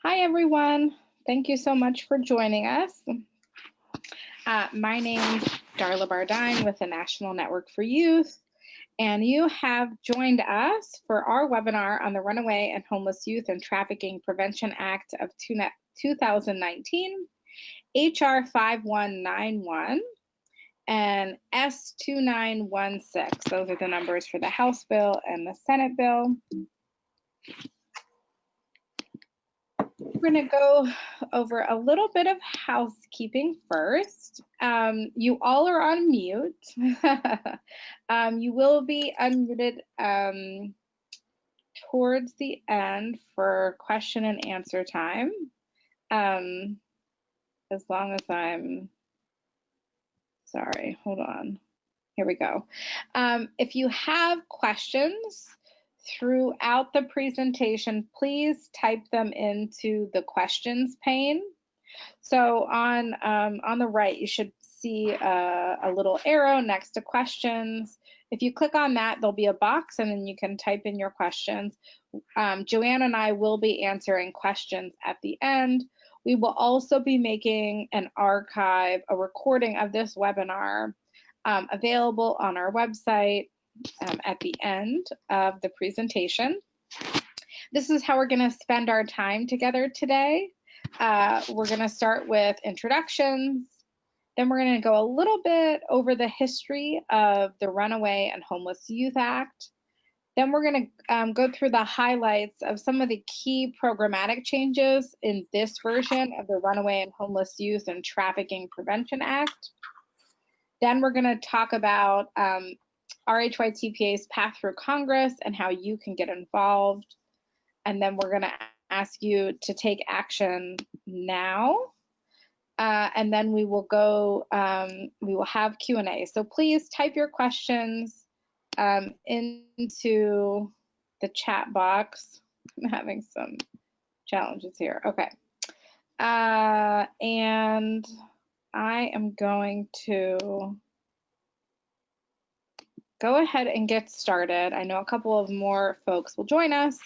Hi, everyone. Thank you so much for joining us. My name's Darla Bardine with the National Network for Youth, and you have joined us for our webinar on the Runaway and Homeless Youth and Trafficking Prevention Act of 2019, HR 5191, and S2916. Those are the numbers for the House bill and the Senate bill. We're going to go over a little bit of housekeeping first. You all are on mute. You will be unmuted towards the end for question and answer time. As long as I'm, sorry, hold on. Here we go. If you have questions throughout the presentation, please type them into the questions pane. So on the right, you should see a little arrow next to questions. If you click on that, there'll be a box and then you can type in your questions. Joanne and I will be answering questions at the end. We will also be making an archive, a recording of this webinar available on our website at the end of the presentation. This is how we're going to spend our time together today. We're going to start with introductions. Then we're going to go a little bit over the history of the Runaway and Homeless Youth Act. Then we're going to go through the highlights of some of the key programmatic changes in this version of the Runaway and Homeless Youth and Trafficking Prevention Act. Then we're going to talk about RHYTPA's path through Congress and how you can get involved. And then we're going to ask you to take action now. And then we will go, we will have Q&A. So please type your questions into the chat box. I'm having some challenges here. Okay. And I am going to go ahead and get started. I know a couple of more folks will join us.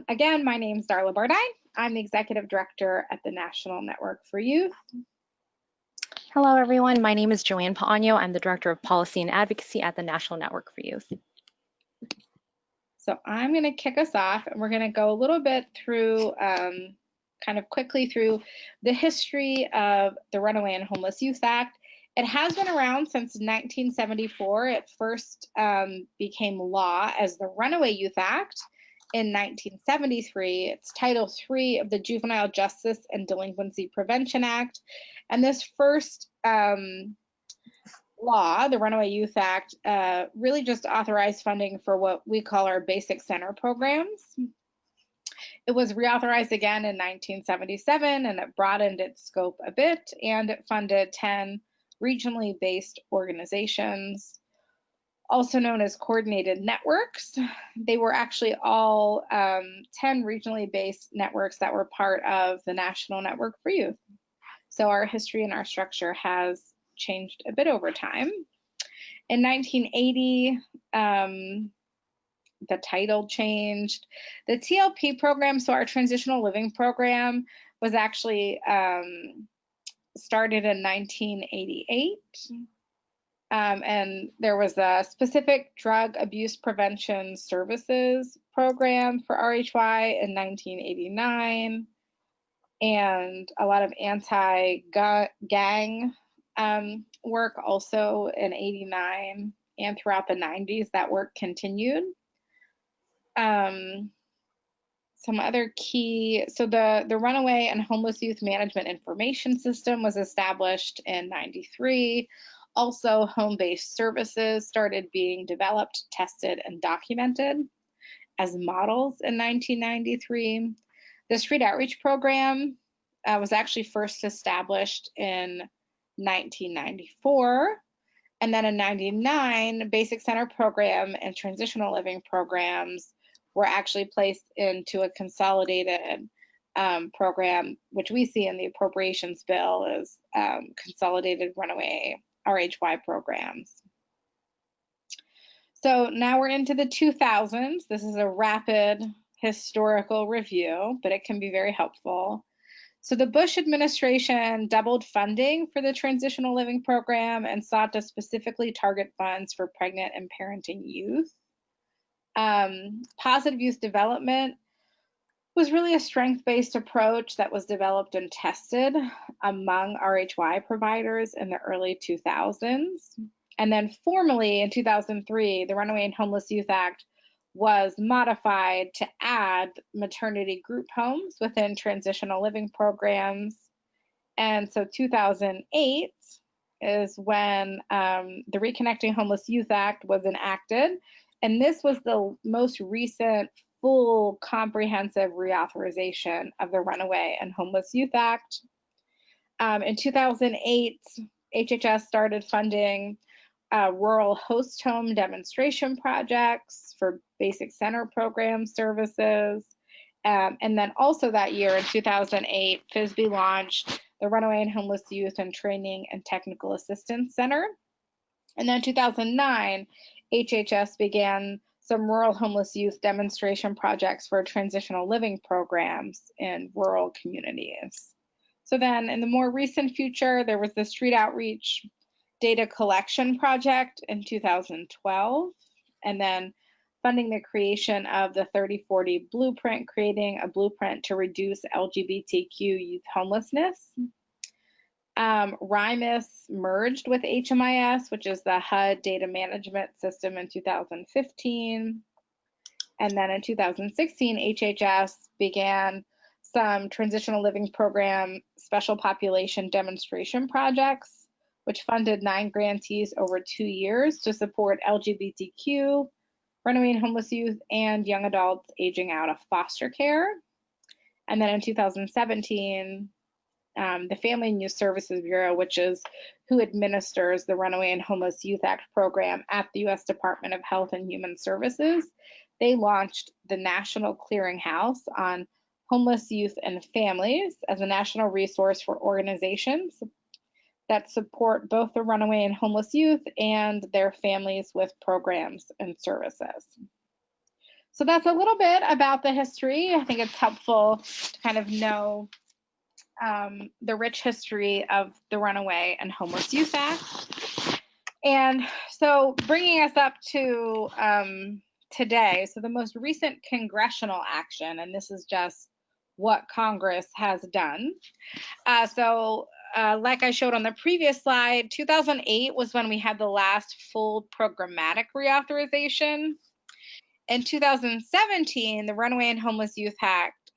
Again, my name is Darla Bardine. I'm the Executive Director at the National Network for Youth. Hello, everyone. My name is Joanne Paano. I'm the Director of Policy and Advocacy at the National Network for Youth. So I'm going to kick us off, and we're going to go a little bit through, kind of quickly through the history of the Runaway and Homeless Youth Act. It has been around since 1974. It first became law as the Runaway Youth Act in 1973. It's Title III of the Juvenile Justice and Delinquency Prevention Act. And this first law, the Runaway Youth Act, really just authorized funding for what we call our basic center programs. It was reauthorized again in 1977, and it broadened its scope a bit, and it funded 10 regionally based organizations, also known as coordinated networks. They were actually all 10 regionally based networks that were part of the National Network for Youth. So our history and our structure has changed a bit over time. In 1980, the title changed. The TLP program, so our Transitional Living Program, was actually started in 1988. And there was a specific drug abuse prevention services program for RHY in 1989, and a lot of anti-gang work also in 89, and throughout the 90s that work continued. Some other key, so the Runaway and Homeless Youth Management Information System was established in 93. Also, home-based services started being developed, tested, and documented as models in 1993. The Street Outreach Program was actually first established in 1994. And then in 99, Basic Center Program and Transitional Living Programs were actually placed into a consolidated program, which we see in the appropriations bill as consolidated runaway RHY programs. So now we're into the 2000s. This is a rapid historical review, but it can be very helpful. So the Bush administration doubled funding for the Transitional Living Program and sought to specifically target funds for pregnant and parenting youth. Positive youth development was really a strength-based approach that was developed and tested among RHY providers in the early 2000s. And then formally in 2003, the Runaway and Homeless Youth Act was modified to add maternity group homes within transitional living programs. And so 2008 is when the Reconnecting Homeless Youth Act was enacted. And this was the most recent full comprehensive reauthorization of the Runaway and Homeless Youth Act. In 2008, HHS started funding rural host home demonstration projects for basic center program services. And then also that year in 2008, FISB launched the Runaway and Homeless Youth and Training and Technical Assistance Center. And then 2009, HHS began some rural homeless youth demonstration projects for transitional living programs in rural communities. So then in the more recent future, there was the Street Outreach Data Collection Project in 2012, and then funding the creation of the 3040 Blueprint, creating a blueprint to reduce LGBTQ youth homelessness. RHYTPA merged with HMIS, which is the HUD data management system, in 2015. And then in 2016, HHS began some transitional living program special population demonstration projects, which funded 9 grantees over 2 years to support LGBTQ, runaway and homeless youth, and young adults aging out of foster care. And then in 2017, the Family and Youth Services Bureau, which is who administers the Runaway and Homeless Youth Act program at the U.S. Department of Health and Human Services, they launched the National Clearinghouse on Homeless Youth and Families as a national resource for organizations that support both the runaway and homeless youth and their families with programs and services. So that's a little bit about the history. I think it's helpful to kind of know the rich history of the Runaway and Homeless Youth Act. And so bringing us up to today, so the most recent congressional action, and this is just what Congress has done. Like I showed on the previous slide, 2008 was when we had the last full programmatic reauthorization. In 2017, the Runaway and Homeless Youth Act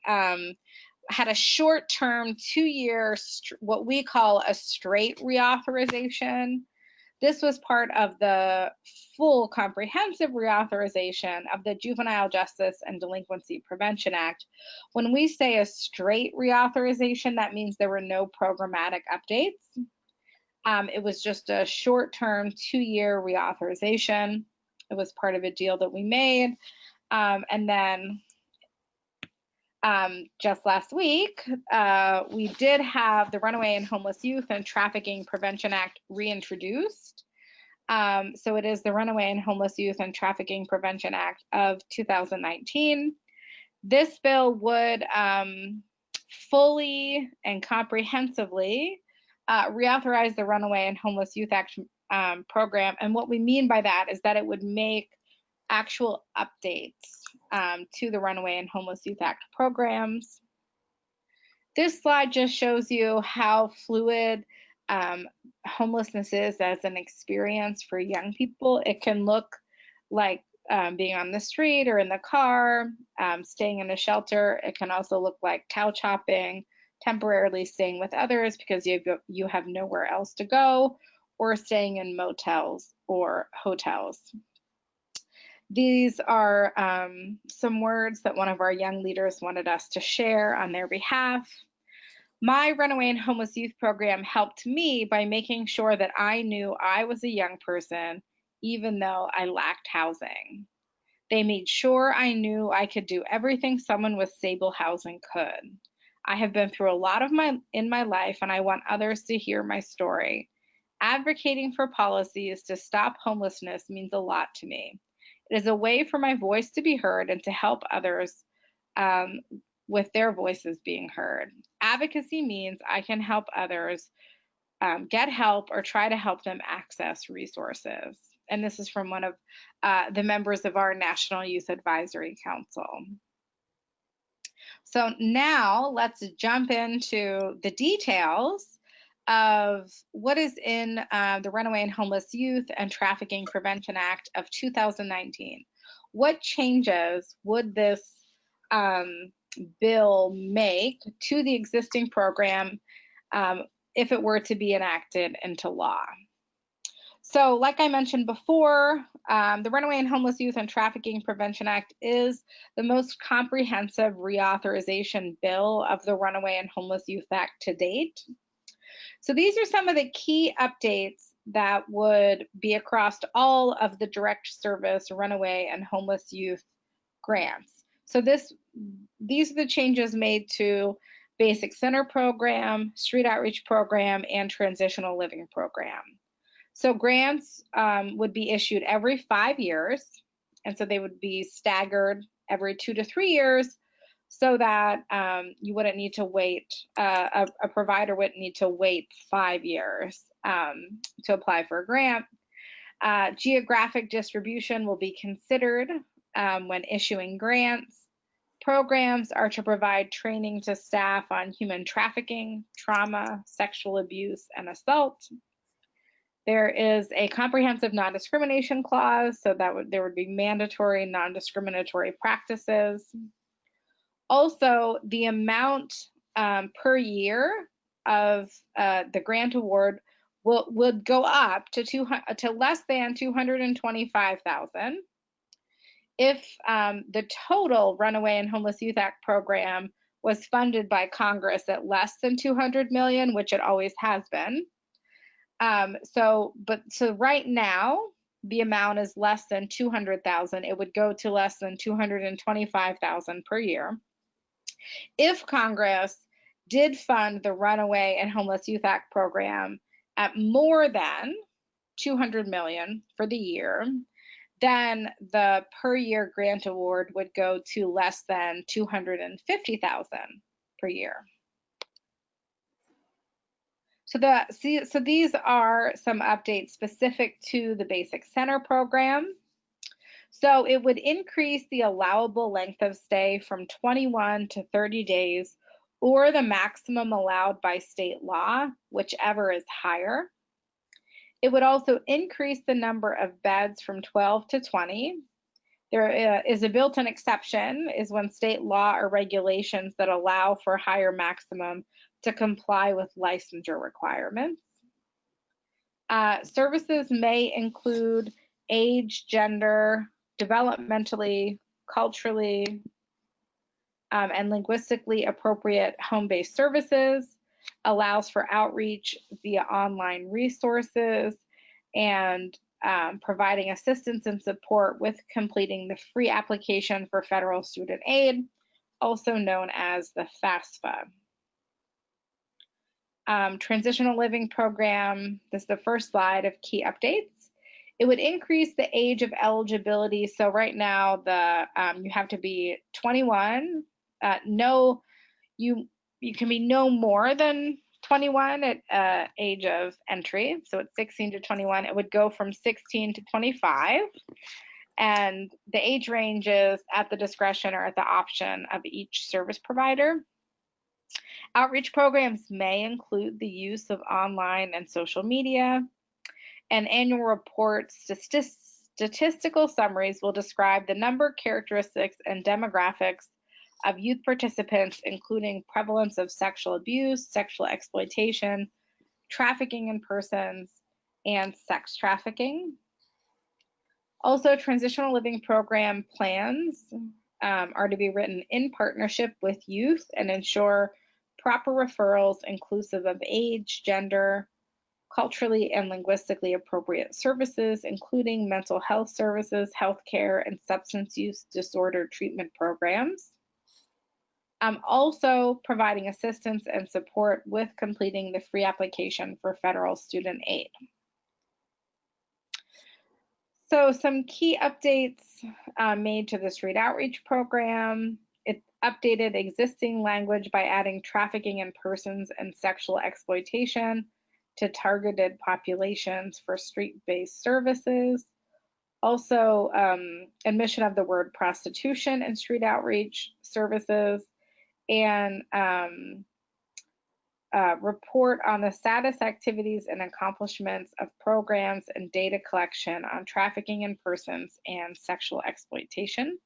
had a short-term 2-year, what we call a straight reauthorization. This was part of the full comprehensive reauthorization of the Juvenile Justice and Delinquency Prevention Act. When we say a straight reauthorization, that means there were no programmatic updates. It was just a short-term 2-year reauthorization. It was part of a deal that we made. And then just last week, we did have the Runaway and Homeless Youth and Trafficking Prevention Act reintroduced. So it is the Runaway and Homeless Youth and Trafficking Prevention Act of 2019. This bill would fully and comprehensively reauthorize the Runaway and Homeless Youth Act program. And what we mean by that is that it would make actual updates to the Runaway and Homeless Youth Act programs. This slide just shows you how fluid homelessness is as an experience for young people. It can look like being on the street or in the car, staying in a shelter. It can also look like couch hopping, temporarily staying with others because you have nowhere else to go, or staying in motels or hotels. These are some words that one of our young leaders wanted us to share on their behalf. My Runaway and Homeless Youth program helped me by making sure that I knew I was a young person, even though I lacked housing. They made sure I knew I could do everything someone with stable housing could. I have been through a lot in my life, and I want others to hear my story. Advocating for policies to stop homelessness means a lot to me. It is a way for my voice to be heard and to help others with their voices being heard. Advocacy means I can help others get help or try to help them access resources. And this is from one of the members of our National Youth Advisory Council. So now let's jump into the details of what is in the Runaway and Homeless Youth and Trafficking Prevention Act of 2019. What changes would this bill make to the existing program if it were to be enacted into law? So like I mentioned before, the Runaway and Homeless Youth and Trafficking Prevention Act is the most comprehensive reauthorization bill of the Runaway and Homeless Youth Act to date. So these are some of the key updates that would be across all of the direct service runaway and homeless youth grants. So these are the changes made to Basic Center Program, Street Outreach Program, and Transitional Living Program. So grants would be issued every 5 years, and so they would be staggered every 2 to 3 years, so that you wouldn't need to wait, a provider wouldn't need to wait 5 years to apply for a grant. Geographic distribution will be considered when issuing grants. Programs are to provide training to staff on human trafficking, trauma, sexual abuse, and assault. There is a comprehensive non-discrimination clause, so that there would be mandatory non-discriminatory practices. Also, the amount per year of the grant award would go up to less than $225,000 if the total Runaway and Homeless Youth Act program was funded by Congress at less than $200 million, which it always has been. So right now, the amount is less than $200,000. It would go to less than $225,000 per year. If Congress did fund the Runaway and Homeless Youth Act program at more than $200 million for the year, then the per year grant award would go to less than $250,000 per year. So these are some updates specific to the Basic Center program. So it would increase the allowable length of stay from 21 to 30 days, or the maximum allowed by state law, whichever is higher. It would also increase the number of beds from 12 to 20. There is a built-in exception, is when state law or regulations that allow for higher maximum to comply with licensure requirements. Services may include age, gender, developmentally, culturally, and linguistically appropriate home-based services, allows for outreach via online resources, and providing assistance and support with completing the free application for federal student aid, also known as the FAFSA. Transitional Living Program, this is the first slide of key updates. It would increase the age of eligibility. So right now, you have to be 21. You can be no more than 21 at age of entry. So it's 16 to 21. It would go from 16 to 25. And the age ranges at the discretion or at the option of each service provider. Outreach programs may include the use of online and social media, and annual reports, statistical summaries will describe the number, characteristics, and demographics of youth participants, including prevalence of sexual abuse, sexual exploitation, trafficking in persons, and sex trafficking. Also, transitional living program plans are to be written in partnership with youth and ensure proper referrals inclusive of age, gender, culturally and linguistically appropriate services, including mental health services, healthcare, and substance use disorder treatment programs. Also providing assistance and support with completing the free application for federal student aid. So some key updates made to the street outreach program. updated existing language by adding trafficking in persons and sexual exploitation to targeted populations for street-based services. Also, admission of the word prostitution in street outreach services, and report on the status, activities, and accomplishments of programs and data collection on trafficking in persons and sexual exploitation.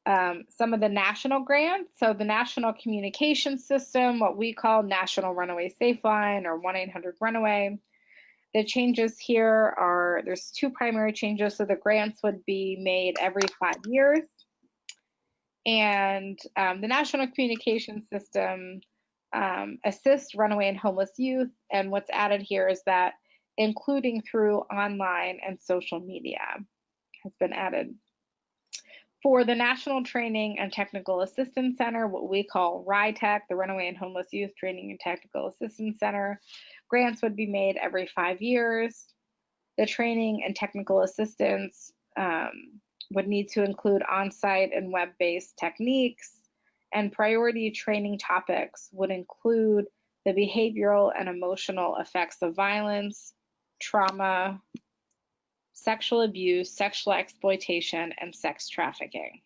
Some of the national grants, so the National Communication System, what we call National Runaway Safe Line or 1-800-RUNAWAY. The changes here are, there's two primary changes. So the grants would be made every 5 years. And the National Communication System assists runaway and homeless youth. And what's added here is that including through online and social media has been added. For the National Training and Technical Assistance Center, what we call RHYTPA, the Runaway and Homeless Youth Training and Technical Assistance Center, grants would be made every 5 years. The training and technical assistance would need to include on-site and web-based techniques, and priority training topics would include the behavioral and emotional effects of violence, trauma, sexual abuse, sexual exploitation, and sex trafficking.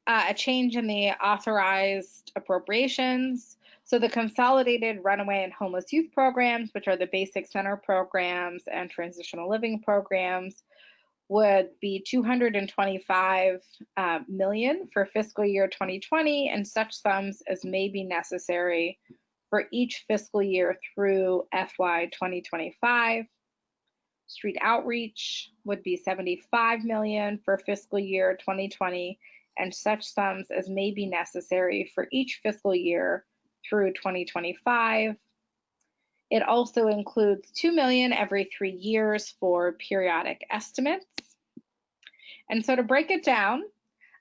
A change in the authorized appropriations. So the consolidated runaway and homeless youth programs, which are the basic center programs and transitional living programs, would be $225 million for fiscal year 2020, and such sums as may be necessary for each fiscal year through FY 2025. Street outreach would be $75 million for fiscal year 2020, and such sums as may be necessary for each fiscal year through 2025. It also includes $2 million every 3 years for periodic estimates. And so to break it down,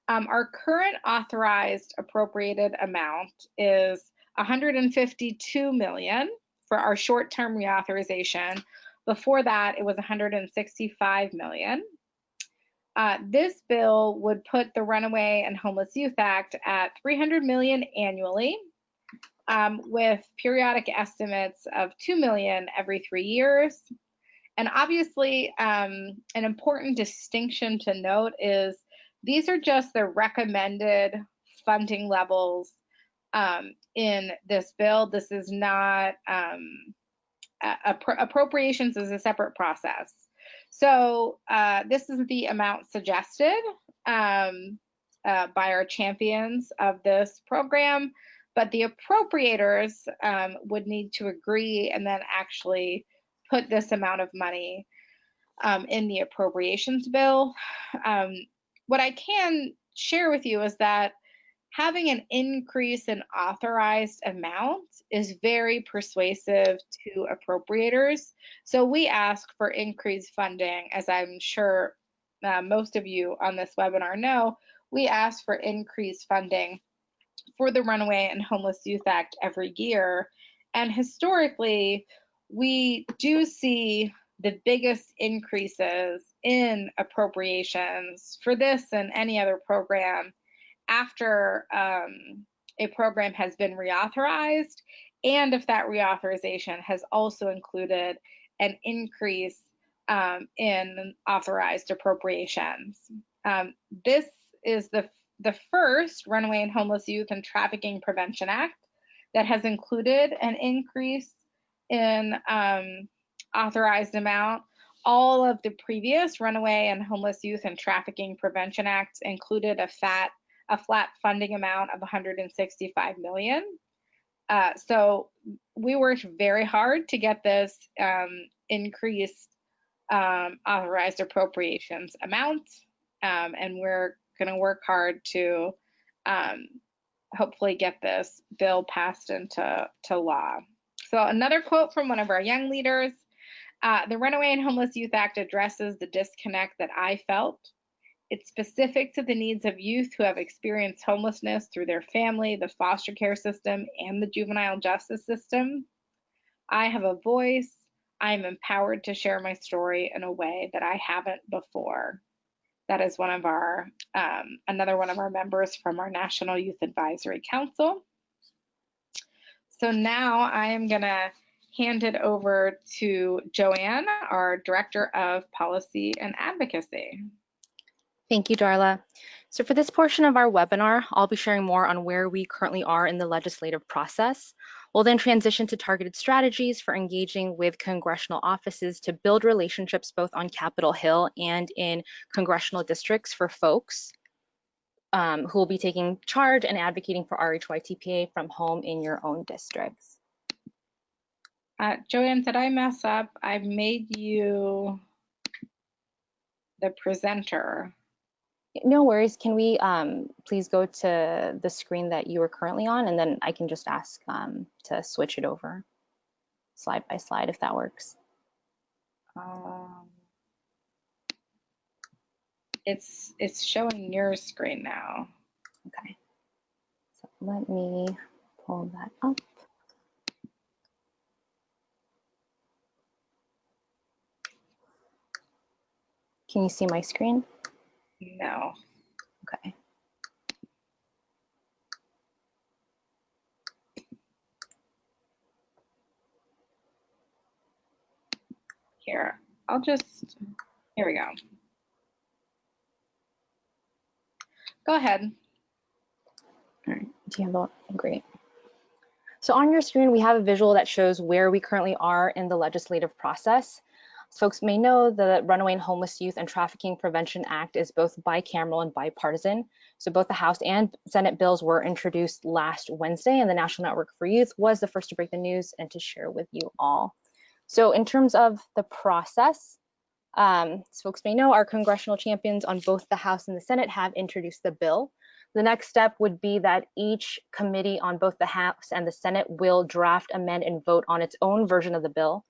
our current authorized appropriated amount is $152 million for our short-term reauthorization. Before that, it was $165 million. This bill would put the Runaway and Homeless Youth Act at $300 million annually, with periodic estimates of $2 million every 3 years. And obviously, an important distinction to note is these are just the recommended funding levels in this bill. This is not, appropriations is a separate process. So this is the amount suggested by our champions of this program, but the appropriators would need to agree and then actually put this amount of money in the appropriations bill. What I can share with you is that having an increase in authorized amount is very persuasive to appropriators. So we ask for increased funding, as I'm sure most of you on this webinar know. We ask for increased funding for the Runaway and Homeless Youth Act every year. And historically, we do see the biggest increases in appropriations for this and any other program after a program has been reauthorized, and if that reauthorization has also included an increase in authorized appropriations. This is the first Runaway and Homeless Youth and Trafficking Prevention Act that has included an increase in authorized amount. All of the previous Runaway and Homeless Youth and Trafficking Prevention Acts included a flat funding amount of $165 million. So we worked very hard to get this increased authorized appropriations amount, and we're going to work hard to hopefully get this bill passed into law. So another quote from one of our young leaders: the Runaway and Homeless Youth Act addresses the disconnect that I felt. It's specific to the needs of youth who have experienced homelessness through their family, the foster care system, and the juvenile justice system. I have a voice. I am empowered to share my story in a way that I haven't before. That is one of our, another one of our members from our National Youth Advisory Council. So now I am gonna hand it over to Joanne, our Director of Policy and Advocacy. Thank you, Darla. So for this portion of our webinar, I'll be sharing more on where we currently are in the legislative process. We'll then transition to targeted strategies for engaging with congressional offices to build relationships both on Capitol Hill and in congressional districts for folks who will be taking charge and advocating for RHYTPA from home in your own districts. Joanne, did I mess up? I've made you the presenter. No worries. Can we please go to the screen that you are currently on, and then I can just ask to switch it over slide by slide if that works. It's showing your screen now. Okay. So let me pull that up. Can you see my screen? No. Okay. Here, here we go. Go ahead. All right, do you have the, great. So on your screen, we have a visual that shows where we currently are in the legislative process. As folks may know, the Runaway and Homeless Youth and Trafficking Prevention Act is both bicameral and bipartisan. So both the House and Senate bills were introduced last Wednesday, and the National Network for Youth was the first to break the news and to share with you all. So in terms of the process, as folks may know, our congressional champions on both the House and the Senate have introduced the bill. The next step would be that each committee on both the House and the Senate will draft, amend, and vote on its own version of the bill.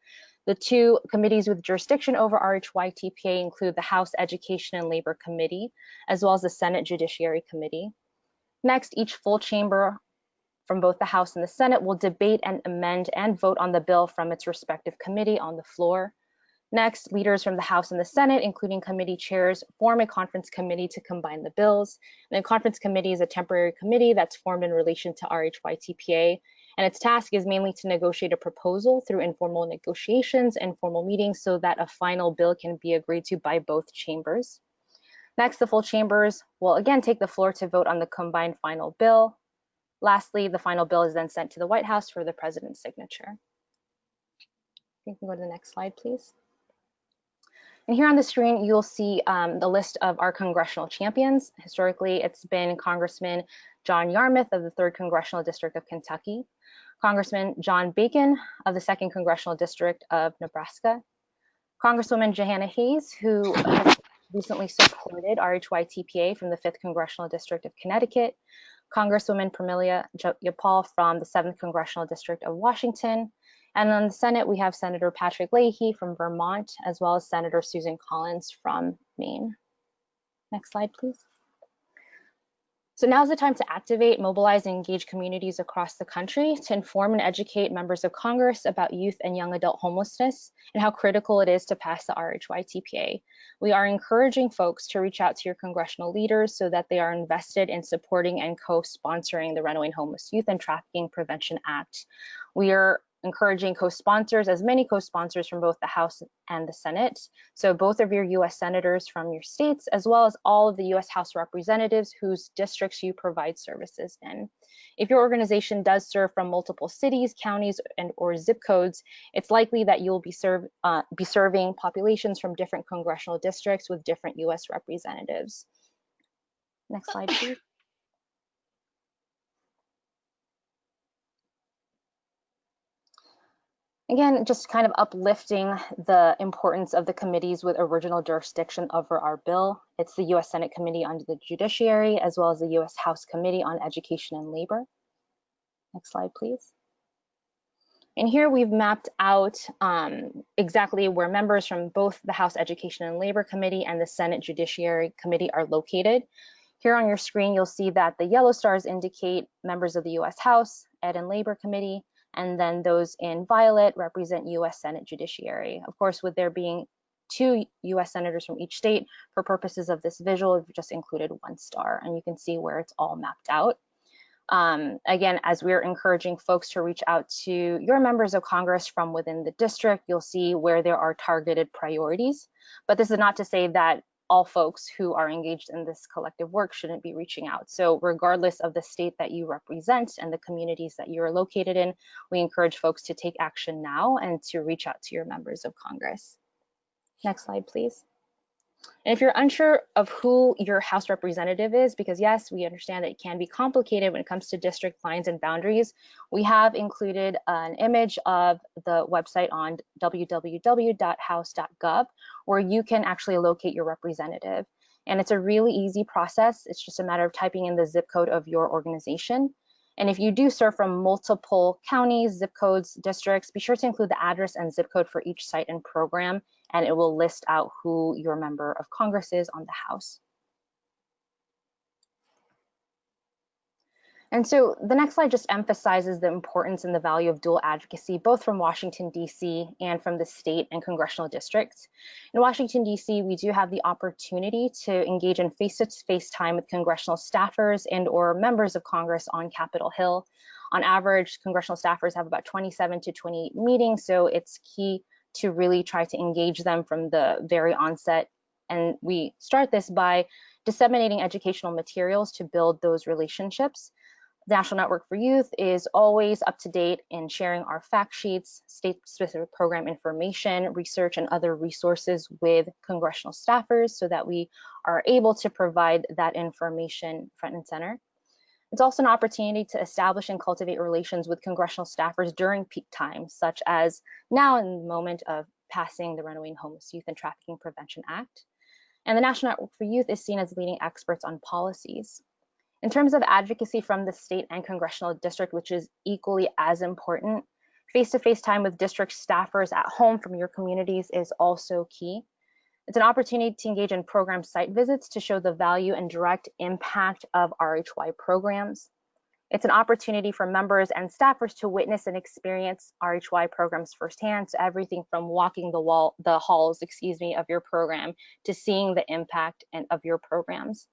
The two committees with jurisdiction over RHYTPA include the House Education and Labor Committee, as well as the Senate Judiciary Committee. Next, each full chamber from both the House and the Senate will debate and amend and vote on the bill from its respective committee on the floor. Next, leaders from the House and the Senate, including committee chairs, form a conference committee to combine the bills. And the conference committee is a temporary committee that's formed in relation to RHYTPA, and its task is mainly to negotiate a proposal through informal negotiations and formal meetings so that a final bill can be agreed to by both chambers. Next, the full chambers will again take the floor to vote on the combined final bill. Lastly, the final bill is then sent to the White House for the president's signature. You can go to the next slide, please. And here on the screen, you'll see the list of our congressional champions. Historically, it's been Congressman John Yarmouth of the 3rd Congressional District of Kentucky, Congressman John Bacon of the 2nd Congressional District of Nebraska, Congresswoman Johanna Hayes, who has recently supported RHYTPA from the 5th Congressional District of Connecticut, Congresswoman Pramila Jayapal from the 7th Congressional District of Washington, and on the Senate, we have Senator Patrick Leahy from Vermont, as well as Senator Susan Collins from Maine. Next slide, please. So now's the time to activate, mobilize, and engage communities across the country to inform and educate members of Congress about youth and young adult homelessness and how critical it is to pass the RHYTPA. We are encouraging folks to reach out to your congressional leaders so that they are invested in supporting and co-sponsoring the Runaway and Homeless Youth and Trafficking Prevention Act. We are encouraging co-sponsors, as many co-sponsors from both the House and the Senate. So both of your US senators from your states, as well as all of the US House representatives whose districts you provide services in. If your organization does serve from multiple cities, counties, or zip codes, it's likely that you'll be serving populations from different congressional districts with different US representatives. Next slide, please. Again, just kind of uplifting the importance of the committees with original jurisdiction over our bill. It's the US Senate Committee on the Judiciary, as well as the US House Committee on Education and Labor. Next slide, please. And here we've mapped out exactly where members from both the House Education and Labor Committee and the Senate Judiciary Committee are located. Here on your screen, you'll see that the yellow stars indicate members of the US House Ed and Labor Committee, and then those in violet represent US Senate Judiciary. Of course, with there being 2 US senators from each state. For purposes of this visual, we've just included 1 star, and you can see where it's all mapped out. Again, as we're encouraging folks to reach out to your members of Congress from within the district, you'll see where there are targeted priorities. But this is not to say that all folks who are engaged in this collective work shouldn't be reaching out. So regardless of the state that you represent and the communities that you're located in, we encourage folks to take action now and to reach out to your members of Congress. Next slide, please. And if you're unsure of who your House representative is, because yes, we understand that it can be complicated when it comes to district lines and boundaries, we have included an image of the website on www.house.gov, where you can actually locate your representative. And it's a really easy process. It's just a matter of typing in the zip code of your organization. And if you do serve from multiple counties, zip codes, districts, be sure to include the address and zip code for each site and program, and it will list out who your member of Congress is on the House. And so the next slide just emphasizes the importance and the value of dual advocacy, both from Washington, D.C. and from the state and congressional districts. In Washington, D.C., we do have the opportunity to engage in face-to-face time with congressional staffers and or members of Congress on Capitol Hill. On average, congressional staffers have about 27 to 28 meetings, so it's key to really try to engage them from the very onset. And we start this by disseminating educational materials to build those relationships. The National Network for Youth is always up to date in sharing our fact sheets, state-specific program information, research, and other resources with congressional staffers so that we are able to provide that information front and center. It's also an opportunity to establish and cultivate relations with congressional staffers during peak times, such as now in the moment of passing the Runaway and Homeless Youth and Trafficking Prevention Act. And the National Network for Youth is seen as leading experts on policies. In terms of advocacy from the state and congressional district, which is equally as important, face-to-face time with district staffers at home from your communities is also key. It's an opportunity to engage in program site visits to show the value and direct impact of RHY programs. It's an opportunity for members and staffers to witness and experience RHY programs firsthand, so everything from walking the halls, of your program to seeing the impact of your programs.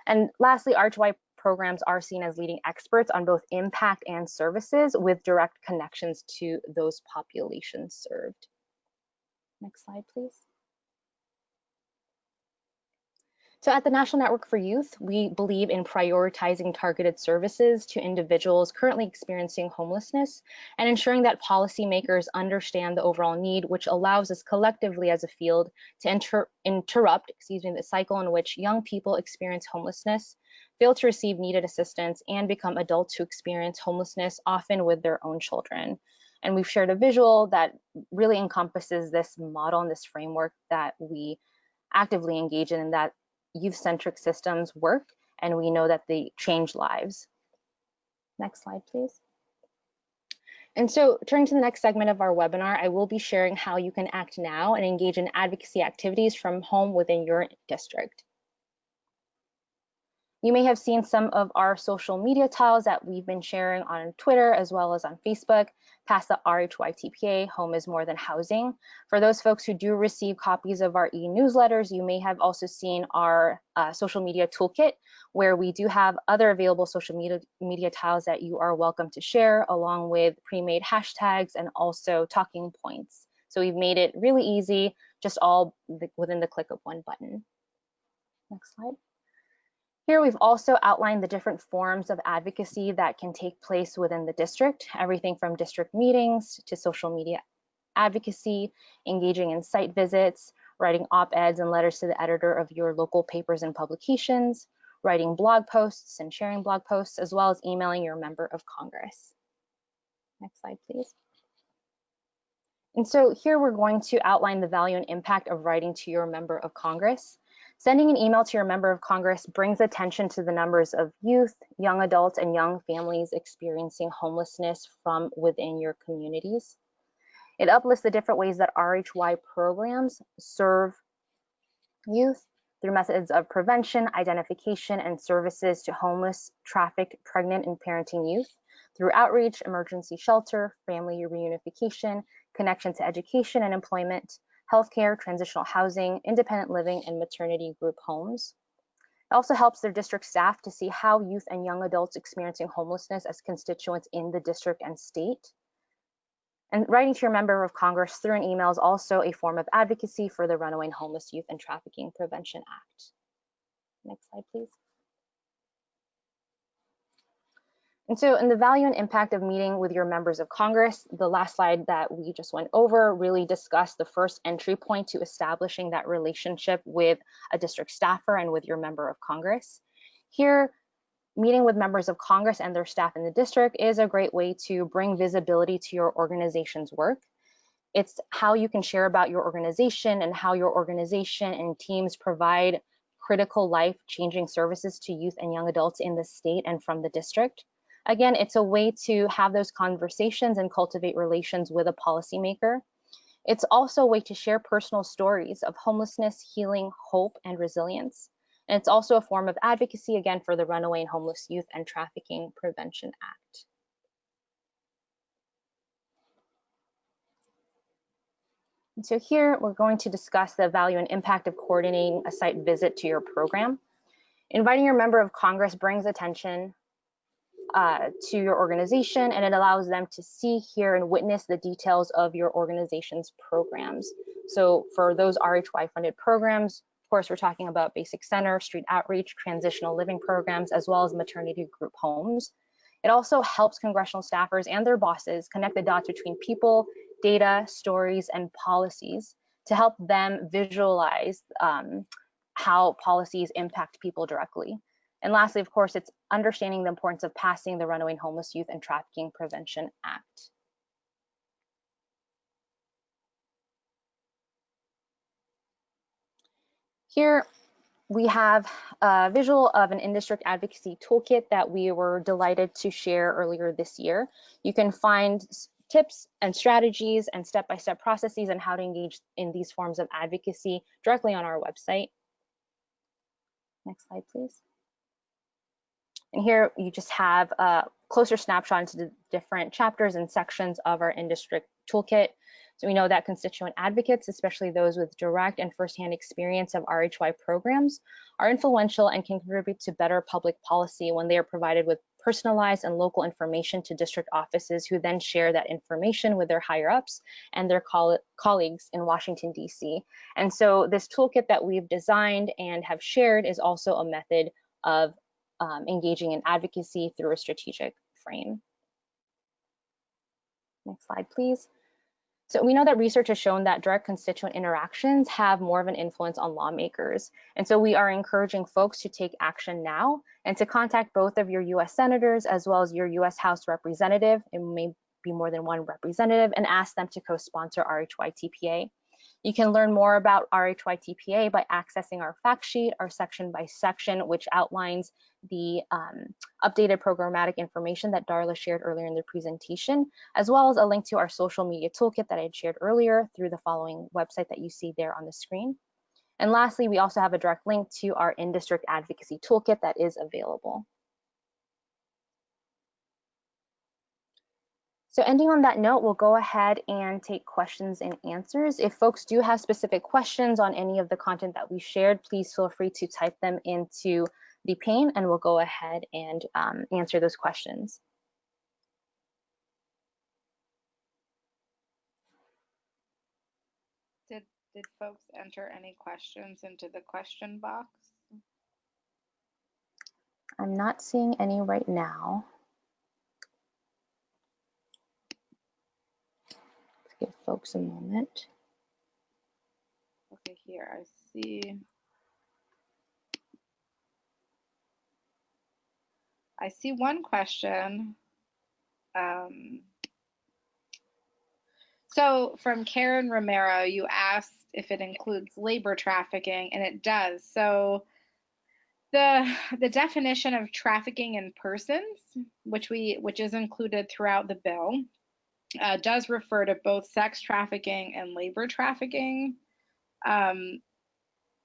And lastly, RHY programs are seen as leading experts on both impact and services with direct connections to those populations served. Next slide, please. So at the National Network for Youth, we believe in prioritizing targeted services to individuals currently experiencing homelessness and ensuring that policymakers understand the overall need, which allows us collectively as a field to interrupt the cycle in which young people experience homelessness, fail to receive needed assistance, and become adults who experience homelessness, often with their own children. And we've shared a visual that really encompasses this model and this framework that we actively engage in, and that youth-centric systems work, and we know that they change lives. Next slide, please. And so turning to the next segment of our webinar, I will be sharing how you can act now and engage in advocacy activities from home within your district. You may have seen some of our social media tiles that we've been sharing on Twitter as well as on Facebook, past the RHYTPA, Home is More Than Housing. For those folks who do receive copies of our e-newsletters, you may have also seen our social media toolkit, where we do have other available social media tiles that you are welcome to share, along with pre-made hashtags and also talking points. So we've made it really easy, just all within the click of one button. Next slide. Here we've also outlined the different forms of advocacy that can take place within the district, everything from district meetings to social media advocacy, engaging in site visits, writing op-eds and letters to the editor of your local papers and publications, writing blog posts and sharing blog posts, as well as emailing your member of Congress. Next slide, please. And so here we're going to outline the value and impact of writing to your member of Congress. Sending an email to your member of Congress brings attention to the numbers of youth, young adults, and young families experiencing homelessness from within your communities. It uplists the different ways that RHY programs serve youth through methods of prevention, identification, and services to homeless, trafficked, pregnant, and parenting youth through outreach, emergency shelter, family reunification, connection to education and employment, healthcare, transitional housing, independent living, and maternity group homes. It also helps their district staff to see how youth and young adults experiencing homelessness as constituents in the district and state. And writing to your member of Congress through an email is also a form of advocacy for the Runaway and Homeless Youth and Trafficking Prevention Act. Next slide, please. And so in the value and impact of meeting with your members of Congress, the last slide that we just went over really discussed the first entry point to establishing that relationship with a district staffer and with your member of Congress. Here, meeting with members of Congress and their staff in the district is a great way to bring visibility to your organization's work. It's how you can share about your organization and how your organization and teams provide critical life-changing services to youth and young adults in the state and from the district. Again, it's a way to have those conversations and cultivate relations with a policymaker. It's also a way to share personal stories of homelessness, healing, hope, and resilience. And it's also a form of advocacy, again, for the Runaway and Homeless Youth and Trafficking Prevention Act. And so here, we're going to discuss the value and impact of coordinating a site visit to your program. Inviting your member of Congress brings attention to your organization, and it allows them to see, hear, and witness the details of your organization's programs. So for those RHY funded programs, of course, we're talking about basic center, street outreach, transitional living programs, as well as maternity group homes. It also helps congressional staffers and their bosses connect the dots between people, data, stories, and policies to help them visualize how policies impact people directly. And lastly, of course, it's understanding the importance of passing the Runaway and Homeless Youth and Trafficking Prevention Act. Here we have a visual of an in-district advocacy toolkit that we were delighted to share earlier this year. You can find tips and strategies and step-by-step processes on how to engage in these forms of advocacy directly on our website. Next slide, please. And here you just have a closer snapshot into the different chapters and sections of our in-district toolkit. So we know that constituent advocates, especially those with direct and firsthand experience of RHY programs, are influential and can contribute to better public policy when they are provided with personalized and local information to district offices, who then share that information with their higher-ups and their colleagues in Washington, D.C. And so this toolkit that we've designed and have shared is also a method of engaging in advocacy through a strategic frame. Next slide, please. So we know that research has shown that direct constituent interactions have more of an influence on lawmakers. And so we are encouraging folks to take action now and to contact both of your US senators as well as your US House representative. It may be more than one representative, and ask them to co-sponsor RHYTPA. You can learn more about RHYTPA by accessing our fact sheet, our section by section, which outlines the updated programmatic information that Darla shared earlier in the presentation, as well as a link to our social media toolkit that I had shared earlier through the following website that you see there on the screen. And lastly, we also have a direct link to our in-district advocacy toolkit that is available. So ending on that note, we'll go ahead and take questions and answers. If folks do have specific questions on any of the content that we shared, please feel free to type them into the pane and we'll go ahead and answer those questions. Did folks enter any questions into the question box? I'm not seeing any right now. Let's give folks a moment. Okay, here I see. I see one question. So from Karen Romero, you asked if it includes labor trafficking, and it does. So the definition of trafficking in persons, which is included throughout the bill, does refer to both sex trafficking and labor trafficking.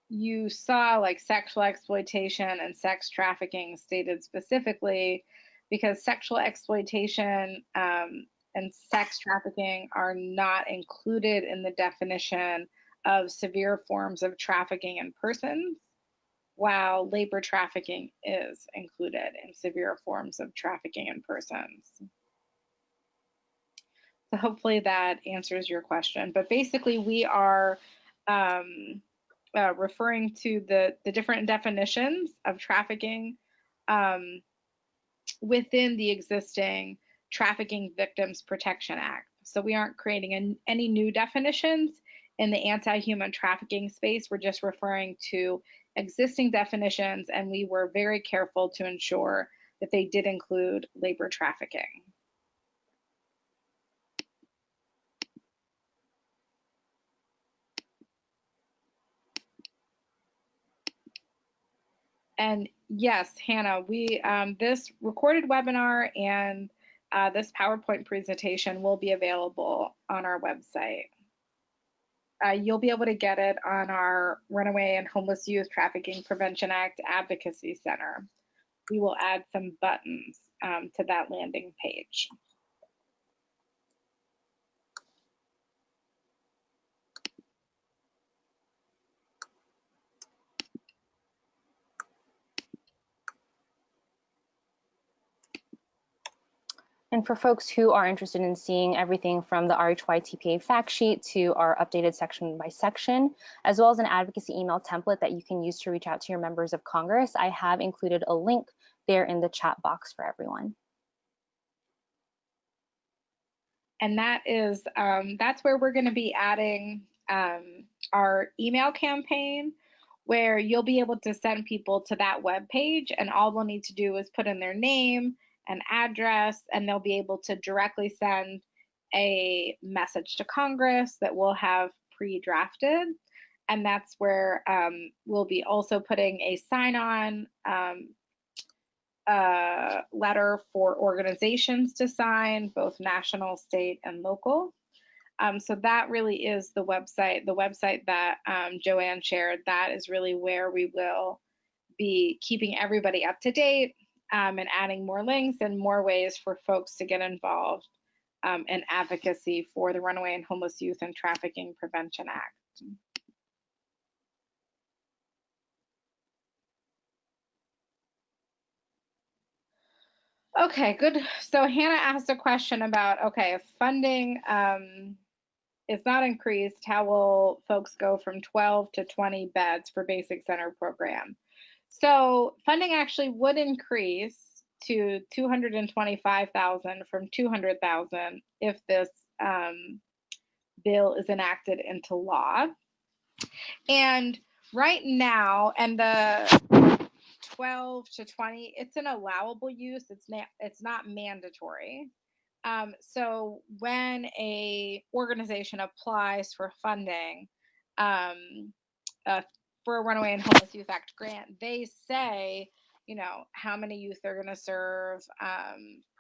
You saw like sexual exploitation and sex trafficking stated specifically because sexual exploitation and sex trafficking are not included in the definition of severe forms of trafficking in persons, while labor trafficking is included in severe forms of trafficking in persons. So hopefully that answers your question. But basically, we are referring to the different definitions of trafficking within the existing Trafficking Victims Protection Act. So we aren't creating any new definitions in the anti-human trafficking space. We're just referring to existing definitions, and we were very careful to ensure that they did include labor trafficking. And yes, Hannah, we this recorded webinar and this PowerPoint presentation will be available on our website. You'll be able to get it on our Runaway and Homeless Youth Trafficking Prevention Act Advocacy Center. We will add some buttons to that landing page. And for folks who are interested in seeing everything from the RHYTPA fact sheet to our updated section by section, as well as an advocacy email template that you can use to reach out to your members of Congress, I have included a link there in the chat box for everyone. And that is, that's where we're going to be adding our email campaign, where you'll be able to send people to that web page, and all they'll need to do is put in their name and address, and they'll be able to directly send a message to Congress that we'll have pre-drafted. And that's where we'll be also putting a sign-on letter for organizations to sign, both national, state, and local. So that really is the website that Joanne shared. That is really where we will be keeping everybody up to date and adding more links and more ways for folks to get involved in advocacy for the Runaway and Homeless Youth and Trafficking Prevention Act. Okay, good. So Hannah asked a question about, okay, if funding is not increased, how will folks go from 12 to 20 beds for basic center program? So funding actually would increase to $225,000 from $200,000 if this bill is enacted into law. And right now, and the 12 to 20, it's an allowable use. It's not mandatory. So when a organization applies for funding for a Runaway and Homeless Youth Act grant, they say, you know, how many youth they're going to serve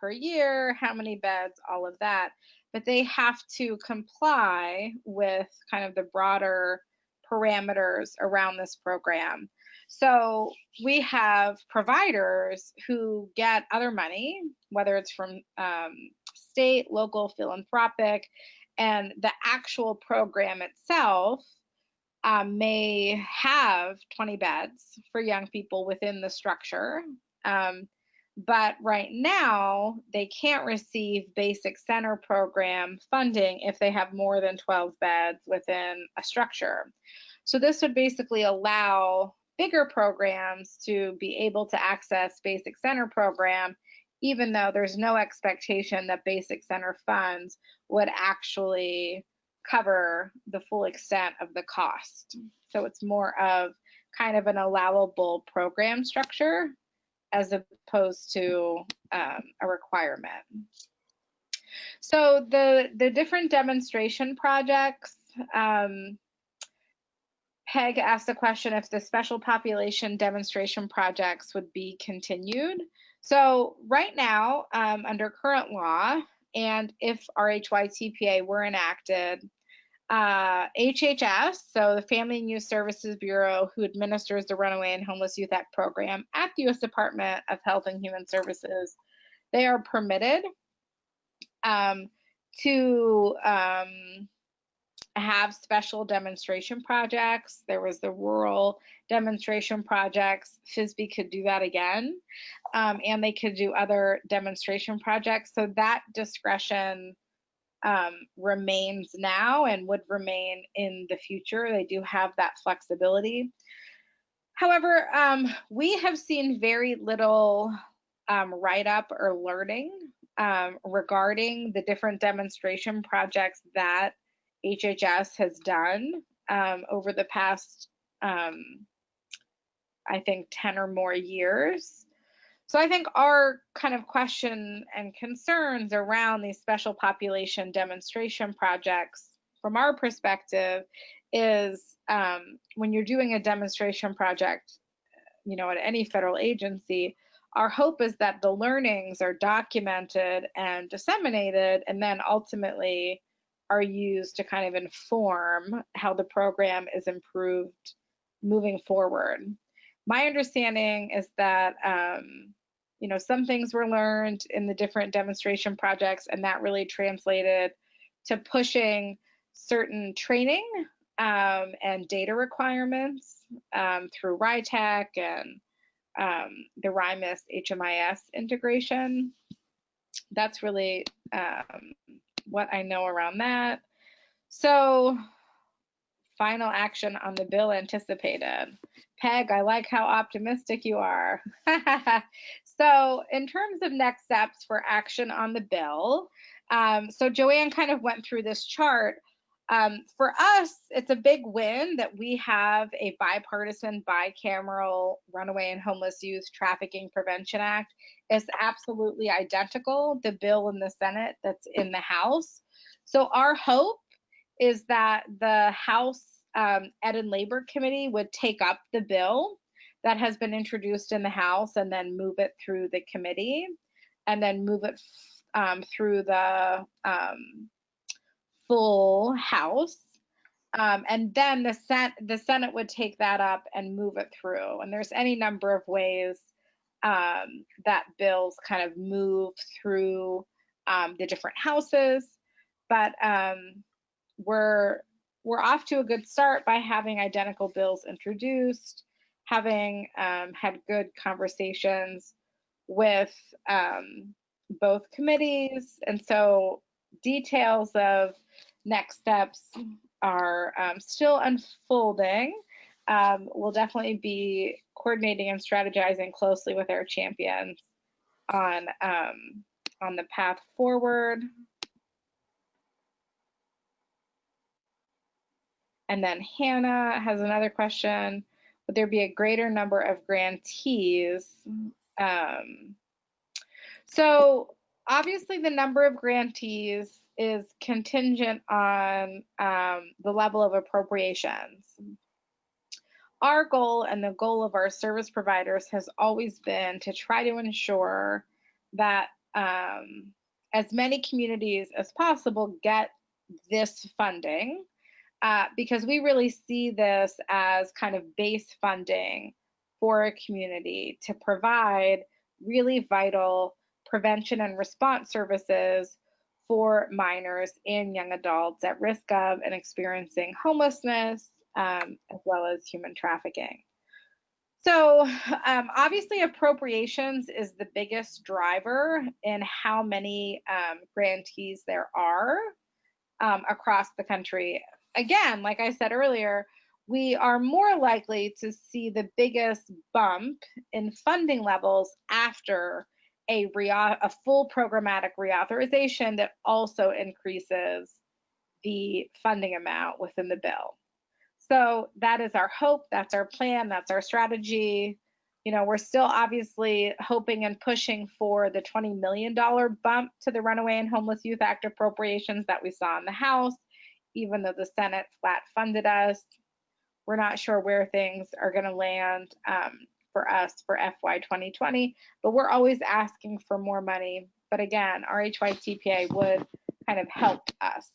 per year, how many beds, all of that. But they have to comply with kind of the broader parameters around this program. So we have providers who get other money, whether it's from state, local, philanthropic, and the actual program itself may have 20 beds for young people within the structure. But right now, they can't receive basic center program funding if they have more than 12 beds within a structure. So this would basically allow bigger programs to be able to access basic center program, even though there's no expectation that basic center funds would actually cover the full extent of the cost. So it's more of kind of an allowable program structure as opposed to a requirement. So the different demonstration projects, Peg asked the question if the special population demonstration projects would be continued. So right now, under current law, and if RHYTPA were enacted, HHS, so the Family and Youth Services Bureau, who administers the Runaway and Homeless Youth Act program at the U.S. Department of Health and Human Services, they are permitted to have special demonstration projects. There was the rural demonstration projects. FISB could do that again, and they could do other demonstration projects. So that discretion remains now and would remain in the future. They do have that flexibility. However, we have seen very little write-up or learning regarding the different demonstration projects that HHS has done over the past, I think, 10 or more years. So I think our kind of question and concerns around these special population demonstration projects, from our perspective, is when you're doing a demonstration project, at any federal agency, our hope is that the learnings are documented and disseminated, and then ultimately are used to kind of inform how the program is improved moving forward. My understanding is that, some things were learned in the different demonstration projects, and that really translated to pushing certain training and data requirements through RHYTPA and the RHYMIS HMIS integration. That's really what I know around that. So, final action on the bill anticipated. Peg, I like how optimistic you are. So in terms of next steps for action on the bill, so Joanne kind of went through this chart. For us, it's a big win that we have a bipartisan, bicameral Runaway and Homeless Youth Trafficking Prevention Act. It's absolutely identical, the bill in the Senate that's in the House. So our hope is that the House Ed and Labor Committee would take up the bill that has been introduced in the House and then move it through the committee and then move it through the full House. And then the Senate would take that up and move it through. And there's any number of ways that bills kind of move through the different houses. But we're off to a good start by having identical bills introduced, having had good conversations with both committees. And so details of next steps are still unfolding. We'll definitely be coordinating and strategizing closely with our champions on the path forward. And then Hannah has another question. Would there be a greater number of grantees? So obviously the number of grantees is contingent on the level of appropriations. Our goal and the goal of our service providers has always been to try to ensure that as many communities as possible get this funding. Because we really see this as kind of base funding for a community to provide really vital prevention and response services for minors and young adults at risk of and experiencing homelessness, as well as human trafficking. So obviously appropriations is the biggest driver in how many grantees there are across the country. Again, like I said earlier, we are more likely to see the biggest bump in funding levels after a full programmatic reauthorization that also increases the funding amount within the bill. So that is our hope, that's our plan, that's our strategy. We're still obviously hoping and pushing for the $20 million bump to the Runaway and Homeless Youth Act appropriations that we saw in the House, even though the Senate flat funded us. We're not sure where things are going to land for us for FY 2020, but we're always asking for more money. But again, RHYTPA would kind of help us.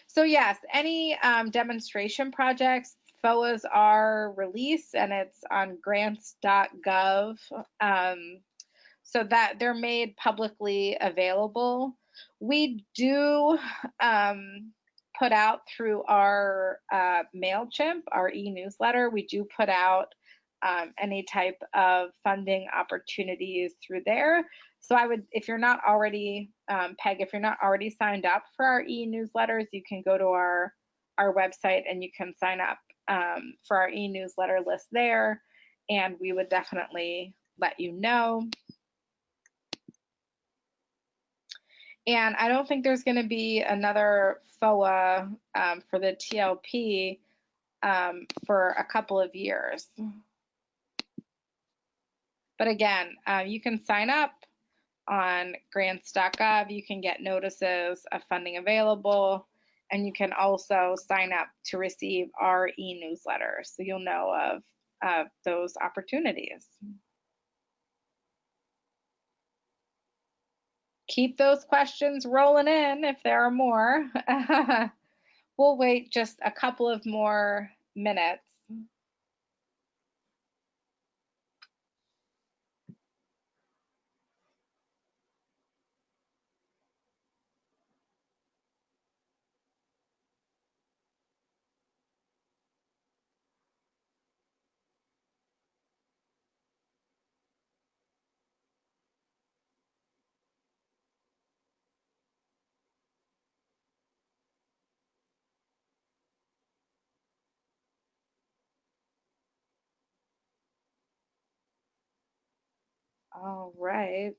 So yes, any demonstration projects, FOAs are released and it's on grants.gov. so that they're made publicly available. We do put out through our MailChimp, our e-newsletter, we do put out any type of funding opportunities through there. So I would, if you're not already, Peg, if you're not already signed up for our e-newsletters, you can go to our website and you can sign up for our e-newsletter list there, and we would definitely let you know. And I don't think there's going to be another FOA for the TLP for a couple of years. But again, you can sign up on grants.gov. You can get notices of funding available, and you can also sign up to receive our e-newsletter, so you'll know of those opportunities. Keep those questions rolling in if there are more. We'll wait just a couple of more minutes. All right.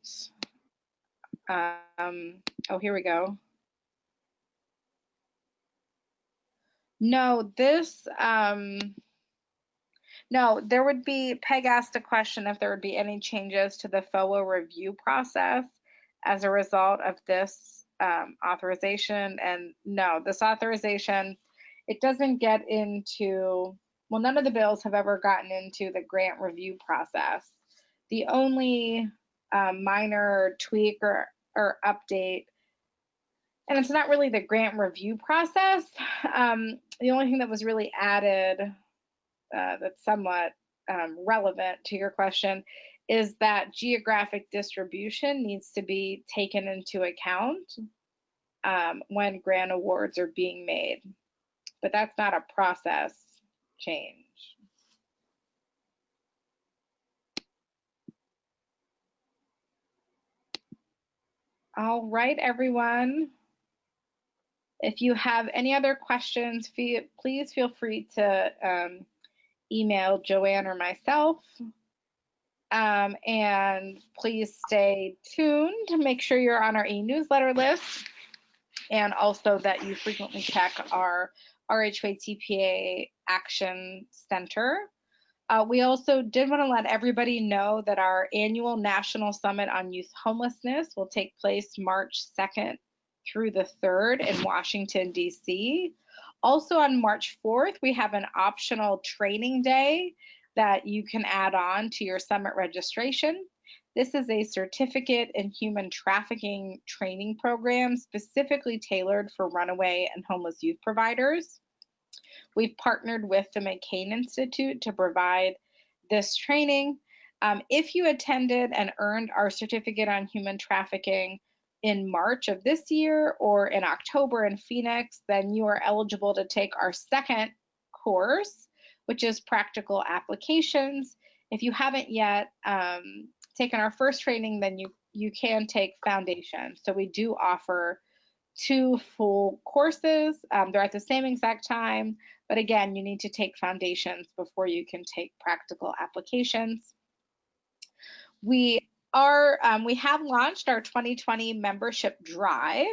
Oh, here we go. No, this, no, there would be, Peg asked a question if there would be any changes to the FOA review process as a result of this authorization. And no, this authorization, it doesn't get into, well, none of the bills have ever gotten into the grant review process. The only minor tweak or update, and it's not really the grant review process. The only thing that was really added that's somewhat relevant to your question is that geographic distribution needs to be taken into account when grant awards are being made. But that's not a process change. All right, everyone. If you have any other questions, please feel free to email Joanne or myself. And please stay tuned. Make sure you're on our e-newsletter list, and also that you frequently check our RHYTPA Action Center. We also did want to let everybody know that our annual National Summit on Youth Homelessness will take place March 2nd through the 3rd in Washington, D.C. Also on March 4th, we have an optional training day that you can add on to your summit registration. This is a certificate in human trafficking training program specifically tailored for runaway and homeless youth providers. We've partnered with the McCain Institute to provide this training. If you attended and earned our certificate on human trafficking in March of this year or in October in Phoenix, then you are eligible to take our second course, which is practical applications. If you haven't yet taken our first training, then you can take foundation. So we do offer 2 full courses. They're at the same exact time, but again, you need to take foundations before you can take practical applications. We have launched our 2020 membership drive.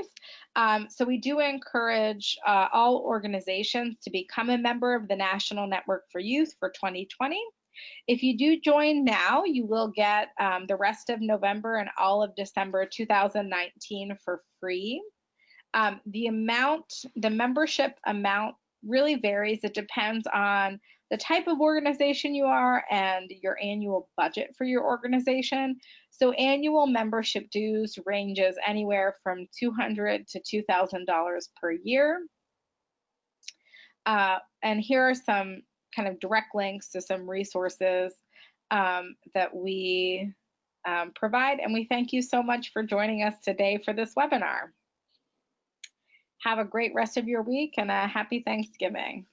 So we do encourage all organizations to become a member of the National Network for Youth for 2020. If you do join now, you will get the rest of November and all of December 2019 for free. The membership amount really varies. It depends on the type of organization you are and your annual budget for your organization. So annual membership dues ranges anywhere from $200 to $2,000 per year. And here are some kind of direct links to some resources that we provide. And we thank you so much for joining us today for this webinar. Have a great rest of your week and a happy Thanksgiving.